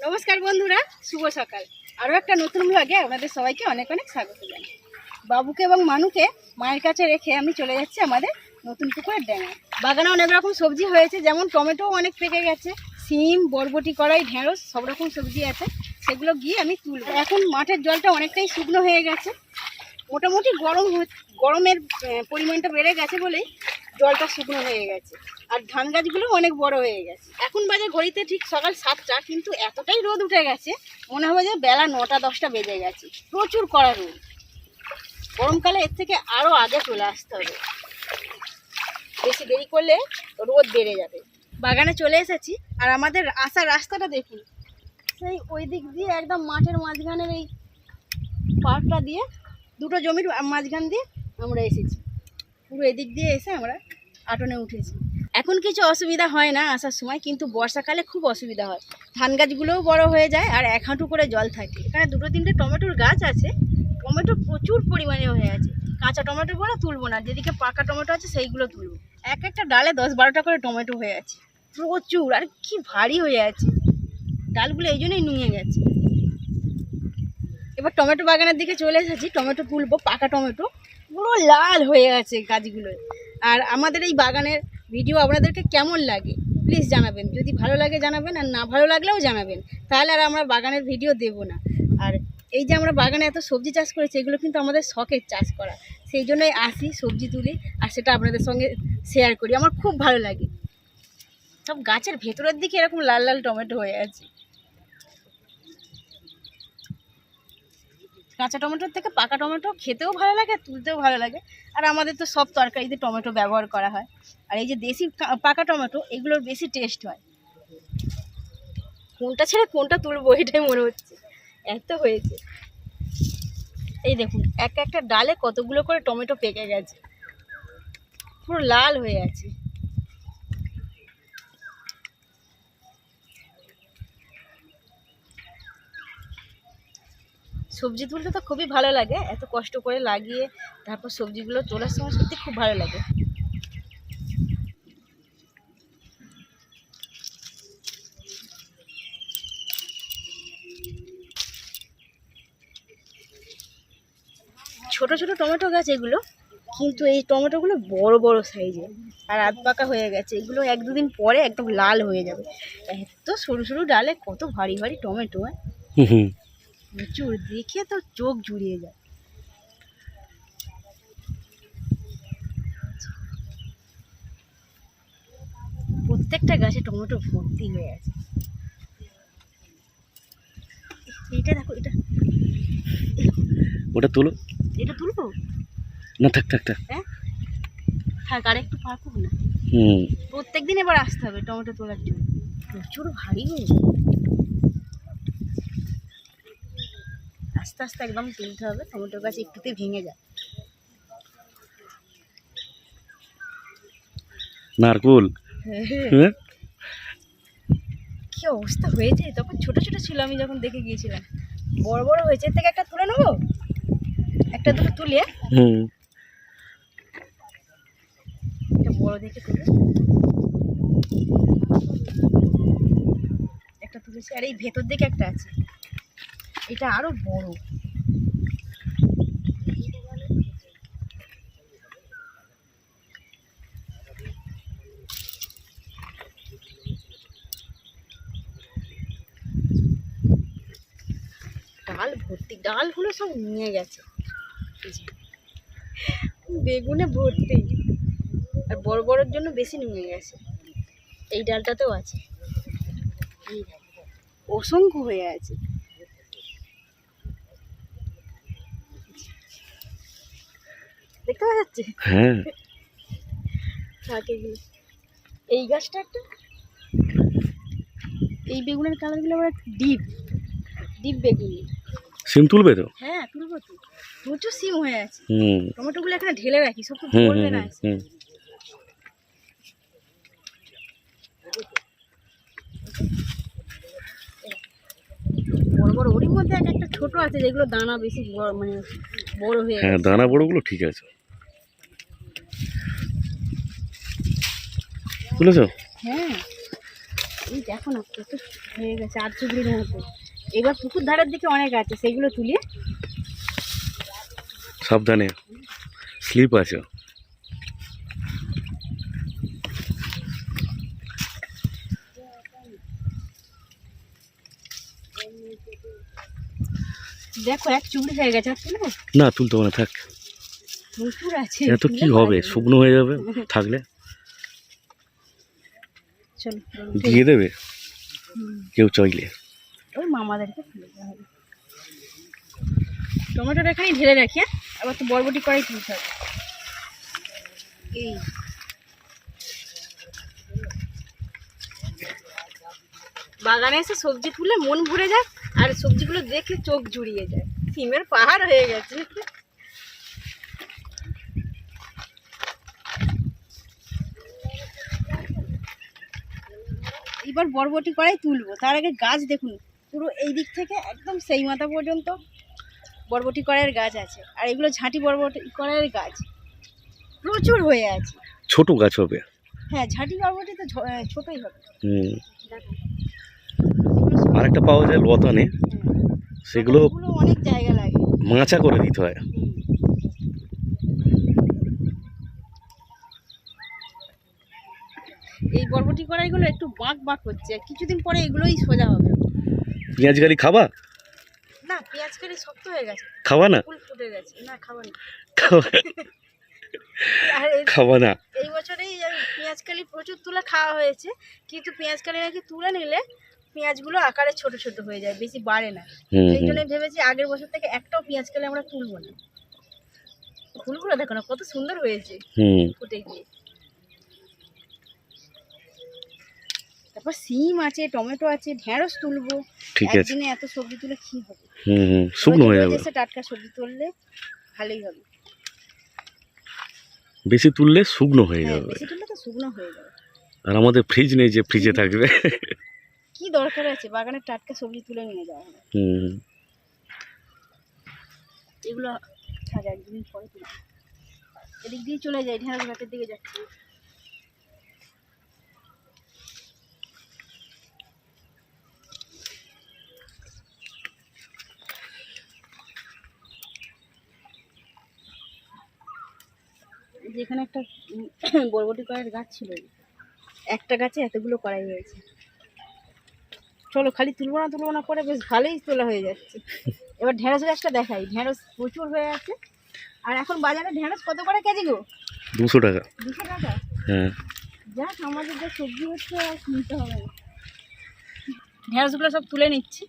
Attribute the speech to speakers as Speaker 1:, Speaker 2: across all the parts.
Speaker 1: নমস্কার বন্ধুরা, শুভ সকাল। আরও একটা নতুন ব্লগে আপনাদের সবাইকে অনেক অনেক স্বাগত জানাই। বাবুকে এবং মানুকে মায়ের কাছে রেখে আমি চলে যাচ্ছি আমাদের নতুন পুকুরের ড্যাঙে। বাগানে অনেক রকম সবজি হয়েছে, যেমন টমেটো অনেক পেকে গেছে, সিম, বরবটি, কড়াই, ঢেঁড়স সব রকম সবজি আছে, সেগুলো গিয়ে আমি তুলব। এখন মাঠের জলটা অনেকটাই শুকনো হয়ে গেছে, মোটামুটি গরমের পরিমাণটা বেড়ে গেছে বলেই জলটা শুকনো হয়ে গেছে। আর ধান গাছগুলো অনেক বড় হয়ে গেছে। এখন বাজে ঘড়িতে ঠিক সকাল 7টা, কিন্তু এতটাই রোদ উঠে গেছে মনে হবে যে বেলা 9টা-10টা বেজে গেছে। প্রচুর কড়া রোদ। গরমকালে এর থেকে আরও আগে চলে আসতে হবে, বেশি দেরি করলে রোদ বেড়ে যাবে। বাগানে চলে এসেছি, আর আমাদের আসার রাস্তাটা দেখুন, সেই ওই দিক দিয়ে একদম মাঠের মাঝখানের এই পার্কটা দিয়ে, দুটো জমির মাঝখান দিয়ে আমরা এসেছি। পুরো এদিক দিয়ে এসে আমরা আটনে উঠেছি। এখন কিছু অসুবিধা হয় না আসার সময়, কিন্তু বর্ষাকালে খুব অসুবিধা হয়। ধান গাছগুলোও বড় হয়ে যায় আর 1 হাঁটু করে জল থাকে। এখানে 2-3টে টমেটোর গাছ আছে, টমেটো প্রচুর পরিমাণে হয়ে আছে। কাঁচা টমেটোগুলো তুলবো না, যেদিকে পাকা টমেটো আছে সেইগুলো তুলবো। একটা ডালে 10-12টা করে টমেটো হয়ে আছে, প্রচুর। আর কি ভারী হয়ে আছে ডালগুলো, এই জন্যই নুয়ে গেছে। এবার টমেটো বাগানের দিকে চলে এসেছি, টমেটো তুলবো। পাকা টমেটো পুরো লাল হয়ে আছে গাছগুলো। আর আমাদের এই বাগানের ভিডিও আপনাদেরকে কেমন লাগে প্লিজ জানাবেন। যদি ভালো লাগে জানাবেন, আর না ভালো লাগলেও জানাবেন, তাহলে আর আমরা বাগানের ভিডিও দেব না। আর এই যে আমরা বাগানে এত সবজি চাষ করেছি, এগুলো কিন্তু আমাদের শখের চাষ করা, সেই জন্যই আসি, সবজি তুলি আর সেটা আপনাদের সঙ্গে শেয়ার করি। আমার খুব ভালো লাগে। সব গাছের ভেতরের দিকে এরকম লাল লাল টমেটো হয়ে আছে। কাঁচা টমেটোর থেকে পাকা টমেটো খেতেও ভালো লাগে, তুলতেও ভালো লাগে। আর আমাদের তো সব তরকারিতে টমেটো ব্যবহার করা হয়। আর এই যে দেশি পাকা টমেটো, এগুলোর বেশি টেস্ট হয়। কোনটা ছেড়ে কোনটা তুলবো এটাই মনে হচ্ছে, এত হয়েছে। এই দেখুন, একটা ডালে কতগুলো করে টমেটো পেকে গেছে, পুরো লাল হয়ে আছে। সবজি তুলতে তো খুবই ভালো লাগে, এত কষ্ট করে লাগিয়ে তারপর সবজিগুলো তোলার সময় সত্যি খুব ভালো লাগে। ছোট ছোট টমেটো গাছ এগুলো, কিন্তু এই টমেটোগুলো বড় বড় সাইজের আর আধ পাকা হয়ে গেছে। এগুলো 1-2 দিন পরে একদম লাল হয়ে যাবে। এত সরু সরু ডালে কত ভারী ভারী টমেটো, প্রচুর, দেখে তো চোখ জুড়িয়ে যায়। প্রত্যেকটা গাছে টমেটো ভর্তি হয়ে আছে। এইটা দেখো,
Speaker 2: ওটা তুলো।
Speaker 1: এটা তুলবো
Speaker 2: না, থাক থাক থাক।
Speaker 1: হ্যাঁ থাক, আর একটু পাকুক না। প্রত্যেকদিন এবার আসতে হবে টমেটো তোলার জন্য, প্রচুর ভারী হয়ে যায়। আস্তে আস্তে একদম তুলতে হবে, টমেটো গাছ একটুতেই ভেঙে যায়।
Speaker 2: নারকুল,
Speaker 1: কি অবস্থা হয়েছে। তখন ছোট ছোট ছিল, আমি যখন দেখে গিয়েছিলাম। বড় বড় হয়েছে, এর থেকে একটা তুলে নেবো, একটা দুটো তুলে। একটা বড় দেখে তুলে, একটা তুলেছি। আর এই ভেতর দিকে একটা আছে, এটা আরো বড়। ডাল ভর্তি, ডালগুলো সব নিয়ে গেছে, বেগুনে ভর্তি। আর বড় বড়োর জন্য বেশি নিয়ে গেছে। এই ডালটাতেও আছে, অসংখ্য হয়ে আছে। দেখতে পাওয়া যাচ্ছে?
Speaker 2: হ্যাঁ,
Speaker 1: এই গাছটা একটা, এই বেগুনের কালারগুলো আবার ডিপ ডিপ বেগুনি।
Speaker 2: সিম তুলবে তো?
Speaker 1: হ্যাঁ তুলবো তো, প্রচুর সিম হয়ে আছে। টমেটোগুলো এখানে ঢেলে রাখি, সব তো পড়বে না। বড় বড়, ওরই মধ্যে একটা ছোট আছে যেগুলো দানা বেশি বড়, মানে বড় হয়ে গেছে।
Speaker 2: হ্যাঁ, দানা বড়গুলো ঠিক আছে। তুলেছো?
Speaker 1: হ্যাঁ, এই দেখো না কত হয়ে গেছে 8 চুবড়ির মতো। এবার পুকুর ধারের দিকে অনেক আছে, সেইগুলো তুলিয়ে
Speaker 2: সাবধানে, স্লিপ আছে।
Speaker 1: দেখো 1 চুবড়ি হয়ে গেছে। আর তুলবো
Speaker 2: না, তুলতে হবে না, থাক।
Speaker 1: প্রচুর আছে।
Speaker 2: এত কি হবে, শুকনো হয়ে যাবে থাকলে।
Speaker 1: চলো
Speaker 2: দিয়ে দেবে কেউ চাইলে।
Speaker 1: ওই মামাদেরকে তুলে দেওয়া হবে। টমেটোটা এখানে ঢেলে রাখি, হ্যাঁ? আবার তো বরবটি করাই তুলতে হবে। এই বাগানে এসে সবজি তুলে মন ভরে যায়, আর সবজিগুলো দেখে চোখ জুড়িয়ে যায়। সিমের পাহাড় হয়ে গেছে। এবার বরবটি করাই তুলবো, তার আগে গাছ দেখুন, পুরো এই দিক থেকে একদম সেই মাথা পর্যন্ত বরবটি কড়াইয়ের গাছ আছে। আর এগুলো ঝাঁটি বরবটি কড়াইয়ের গাছ প্রচুর হয়ে আছে।
Speaker 2: ছোট গাছ হবে।
Speaker 1: হ্যাঁ, ঝাঁটি বরবটি তো ছোটই হবে।
Speaker 2: হুম। আর একটা পাওয়া যায় লতানে, সেগুলো
Speaker 1: এগুলো অনেক জায়গা লাগে,
Speaker 2: মাচা করে দিতে হয়।
Speaker 1: এই বরবটি কড়াইগুলো একটু বাঁক বাঁক হচ্ছে, কিছুদিন পরে এগুলোই সোজা হবে।
Speaker 2: পেঁয়াজ গালি খাবা?
Speaker 1: না, পেঁয়াজ কালি শক্ত হয়ে গেছে,
Speaker 2: খাবা না?
Speaker 1: ফুল ফুটে গেছে। না, খাবো না।
Speaker 2: খাবা-
Speaker 1: আর
Speaker 2: খাবা না?
Speaker 1: এই বছরেই পেঁয়াজ কালি প্রচুর তুলে খাওয়া হয়েছে, কিন্তু পেঁয়াজ কালি নাকি তুলে নিলে পেঁয়াজগুলো আকারে ছোট ছোট হয়ে যায়, বেশি বাড়ে না। সেই জন্য ভেবেছি আগের বছর থেকে একটাও পেঁয়াজ কালি আমরা তুলবো না। ফুলগুলো দেখো না কত সুন্দর হয়েছে ফুটে গিয়ে। তারপর সিম আছে, টমেটো আছে, ঢেঁড়স তুলবো।
Speaker 2: ঠিক আছে।
Speaker 1: একদিনে এত সবজি তুলে কি হবে?
Speaker 2: শুকনো হয়ে যাবে।
Speaker 1: টাটকা সবজি তুললে ভালোই হবে।
Speaker 2: বেশি তুললে শুকনো হয়ে
Speaker 1: হ্যাঁ,
Speaker 2: যাবে।
Speaker 1: বেশি তুললে তো শুকনো হয়ে যাবে।
Speaker 2: আর আমাদের ফ্রিজ নেই যে ফ্রিজে থাকবে।
Speaker 1: কি দরকার আছে বাগানের টাটকা সবজি তুলে নিয়ে যাওয়া হবে। এগুলো থাক, একদিন পরে তুলবো। এদিক দিয়ে চলে যাই, ঢেঁড়স ঘাটের দিকে যাচ্ছি। যেখানে একটা বরবটি কড়াইয়ের গাছ ছিল, একটা গাছে এতগুলো কড়াই হয়েছে। চলো, খালি তুলবো না করে বেশ ভালোই তোলা হয়ে যাচ্ছে। এবার ঢেঁড়স গাছটা দেখাই, ঢেঁড়স প্রচুর হয়ে আছে। আর এখন বাজারে ঢেঁড়স কত করে কেজি গো?
Speaker 2: 200 টাকা।
Speaker 1: 200 টাকা?
Speaker 2: হ্যাঁ।
Speaker 1: যাক, আমাদের যে সবজি হচ্ছে আর কিনতে হবে না। ঢেঁড়সগুলো সব তুলে নিচ্ছি।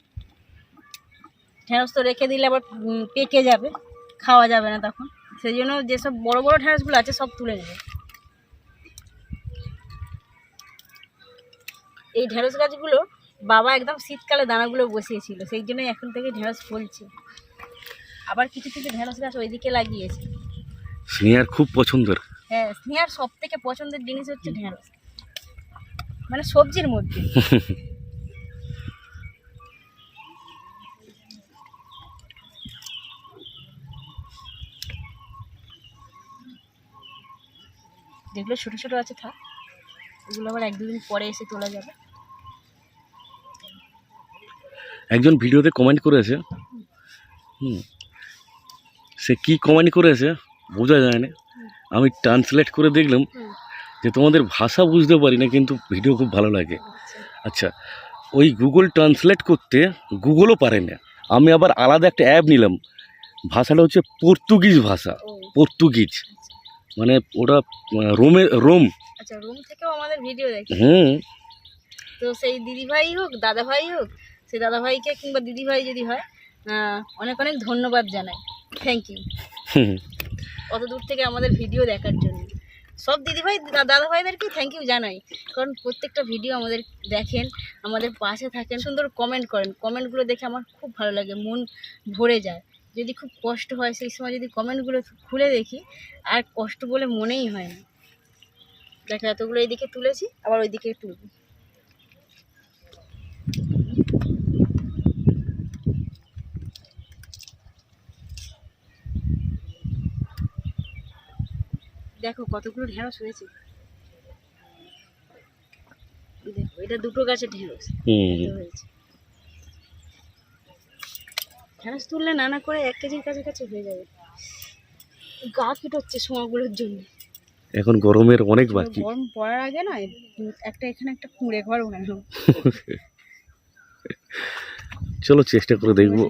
Speaker 1: ঢেঁড়স তো রেখে দিলে আবার পেকে যাবে, খাওয়া যাবে না তখন। সেই জন্য যেসব বড় বড় ঢেঁড়সগুলো আছে সব তুলে নেবে। এই ঢেঁড়স গাছগুলো বাবা একদম শীতকালে দানাগুলো বসিয়েছিল, সেই জন্যই এখন থেকে ঢেঁড়স ফলছে। আবার কিছু কিছু ঢেঁড়স গাছ ওইদিকে লাগিয়েছে।
Speaker 2: স্নেহার খুব পছন্দের।
Speaker 1: হ্যাঁ, স্নেহার সব থেকে পছন্দের জিনিস হচ্ছে ঢেঁড়স, মানে সবজির মধ্যে। যেগুলো ছোট ছোট আছে থাক, এগুলো আবার 1-2 দিন পরে এসে তোলা যাবে।
Speaker 2: একজন ভিডিওতে কমেন্ট করেছে, সে কি কমেন্ট করেছে বোঝা যায় না। আমি ট্রান্সলেট করে দেখলাম যে তোমাদের ভাষা বুঝতে পারি না, কিন্তু ভিডিও খুব ভালো লাগে। আচ্ছা, ওই গুগল ট্রান্সলেট করতে গুগলও পারে না। আমি আবার আলাদা একটা অ্যাপ নিলাম, ভাষাটা হচ্ছে পর্তুগিজ ভাষা। পর্তুগিজ মানে ওটা রোম।
Speaker 1: আচ্ছা, রোম থেকেও আমাদের ভিডিও দেখে। তো সেই দিদিভাই হোক দাদা ভাই হোক, সেই দাদা ভাইকে কিংবা দিদিভাই যদি হয়, অনেক অনেক ধন্যবাদ জানাই, থ্যাংক ইউ অত দূর থেকে আমাদের ভিডিও দেখার জন্য। সব দিদিভাই দাদা ভাইদেরকে থ্যাংক ইউ জানাই, কারণ প্রত্যেকটা ভিডিও আমাদের দেখেন, আমাদের পাশে থাকেন, সুন্দর কমেন্ট করেন। কমেন্টগুলো দেখে আমার খুব ভালো লাগে, মন ভরে যায়। যদি খুব কষ্ট হয় সেই সময় যদি কমেন্টগুলো খুলে দেখি, আর কষ্ট বলে মনেই হয় না। দেখো, এতগুলো এইদিকে তুলেছি, আবার ওইদিকে তুলব। দেখো কতগুলো ঢেঁড়স হয়েছে। দেখো এটা দুটো গাছে ঢেঁড়স
Speaker 2: হুম।
Speaker 1: হয়েছে। ঢেঁড়স তুললে নানা করে 1 কেজির কাছাকাছি হয়ে যাবে। গা হচ্ছে সোঁয়াগুলোর জন্য।
Speaker 2: এখন গরমের অনেক বাকি।
Speaker 1: গরম পড়ার আগে না একটা এখানে একটা কুঁড়ে ঘর বানাবো।
Speaker 2: চলো চেষ্টা করে দেখবো।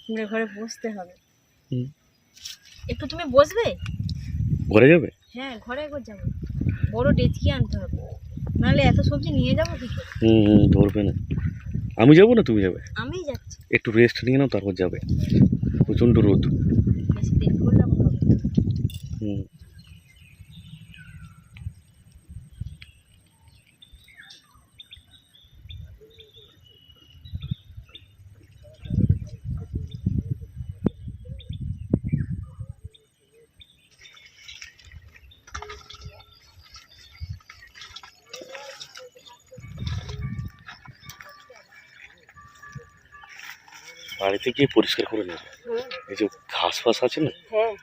Speaker 1: কুঁড়ে ঘরে বসতে হবে।
Speaker 2: হুম।
Speaker 1: একটু তুমি বসবে?
Speaker 2: ঘরে যাবে?
Speaker 1: হ্যাঁ ঘরে একবার যাবো, বড় ডেচকি আনতে হবে, নাহলে এত সবজি নিয়ে যাবো কি করে?
Speaker 2: ধরবে না। আমি যাবো না তুমি যাবে?
Speaker 1: আমিই যাচ্ছি।
Speaker 2: একটু রেস্ট নিয়ে নাও তারপর যাবে, প্রচণ্ড রোদ।
Speaker 1: বেশি দেরি করলে আমার হবে না।
Speaker 2: হুম। বাড়িতে গিয়ে পরিষ্কার করে নেবে। এই যে ঘাস ফাস আছে না,
Speaker 1: হ্যাঁ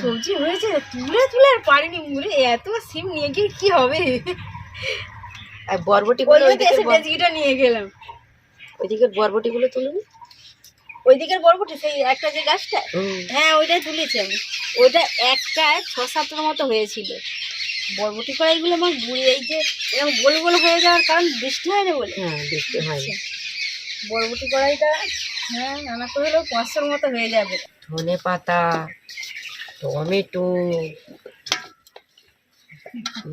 Speaker 1: সবজি হয়েছে, তুলে তুলে আর পারিনি মুড়ে, এত সিম নিয়ে গিয়ে কি হবে?
Speaker 3: আর বরবটি
Speaker 1: ডেচকিটা নিয়ে গেলাম।
Speaker 3: ওইদিকে বরবটি গুলো তুলুন।
Speaker 1: ওইদিকের বরবটি সেই একটা যে গাছটা, হ্যাঁ ওইটাই তুলেছি আমি। ওইটা একটায় 6-7টার মতো হয়েছিল। বরবটি কড়াইগুলো আমার ঘুরে এই যে এরকম গোল গোল হয়ে যাওয়ার কারণ বৃষ্টি হয় না বলে।
Speaker 3: হ্যাঁ বৃষ্টি হয়নি।
Speaker 1: বরবটি কড়াইটা হ্যাঁ রান্না করে হলেও 500-র মতো হয়ে যাবে।
Speaker 3: ধনে পাতা, টমেটো,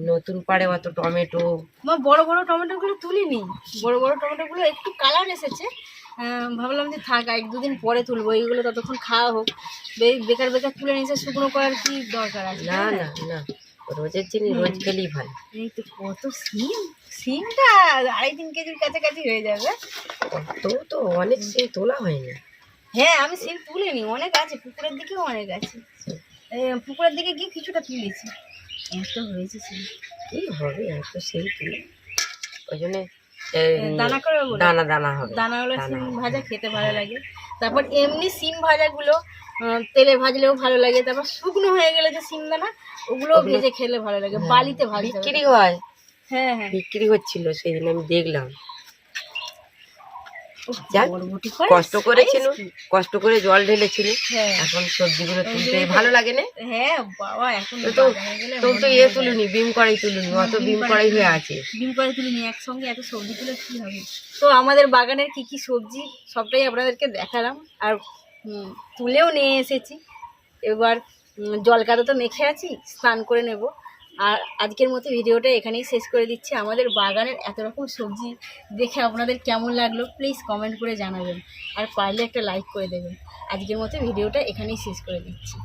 Speaker 3: নতুন পাড়ে অত টমেটো।
Speaker 1: আমার বড় বড় টমেটোগুলো তুলিনি, বড় বড় টমেটোগুলো একটু কালার এসেছে, ভাবলাম যে থাক 1-2 দিন পরে তুলবো, এইগুলো ততক্ষণ খাওয়া হোক। বেকার বেকার তুলে নিয়েছে, শুকনো করার কি দরকার আছে?
Speaker 3: না না না, রোজের জিনিস রোজ খেলেই ভালো।
Speaker 1: এই তো কত সিম, সিমটা 2.5-3 কেজির কাছাকাছি হয়ে যাবে।
Speaker 3: তো তো অনেক সিম তোলা হয়নি।
Speaker 1: হ্যাঁ আমি সিম তুলিনি, অনেক আছে, পুকুরের দিকেও অনেক আছে। পুকুরের দিকে গিয়ে কিছুটা তুলেছি, এত হয়েছে সিম।
Speaker 3: কি হবে এত সিম তুলে? ওই জন্য
Speaker 1: দানা করে বলে,
Speaker 3: দানা দানা হবে।
Speaker 1: দানাগুলো সিম ভাজা খেতে ভালো লাগে। তারপর এমনি সিম ভাজাগুলো তেলে ভাজলেও ভালো লাগে। তারপর শুকনো হয়ে গেলে যে সিম দানা, ওগুলোও ভেজে খেলে ভালো লাগে। বালিতে ভাজতে
Speaker 3: বিক্রি হয়।
Speaker 1: হ্যাঁ হ্যাঁ
Speaker 3: বিক্রি হচ্ছিল সেদিন আমি দেখলাম।
Speaker 1: যাক,
Speaker 3: কষ্ট করেছিল, কষ্ট করে জল ঢেলেছিল।
Speaker 1: হ্যাঁ
Speaker 3: এখন সবজিগুলো তুলতে ভালো লাগে না?
Speaker 1: হ্যাঁ বাবা, এখন
Speaker 3: তো তো তুলুনি, বিম কড়াই তুলুনি, অত বিম কড়াই হয়ে আছে।
Speaker 1: ডিম করে তুলিনি, একসঙ্গে এত সবজি তুলে কি হবে? তো আমাদের বাগানের কি কি সবজি সবটাই আপনাদেরকে দেখালাম, আর তুলেও নিয়ে এসেছি। এবার জল কাদা তো মেখে আছি, স্নান করে নেব। আর আজকের মতো ভিডিওটা এখানেই শেষ করে দিচ্ছি। আমাদের বাগানের এত রকম সবজি দেখে আপনাদের কেমন লাগলো প্লিজ কমেন্ট করে জানাবেন, আর পারলে একটা লাইক করে দেবেন। আজকের মতো ভিডিওটা এখানেই শেষ করে দিচ্ছি।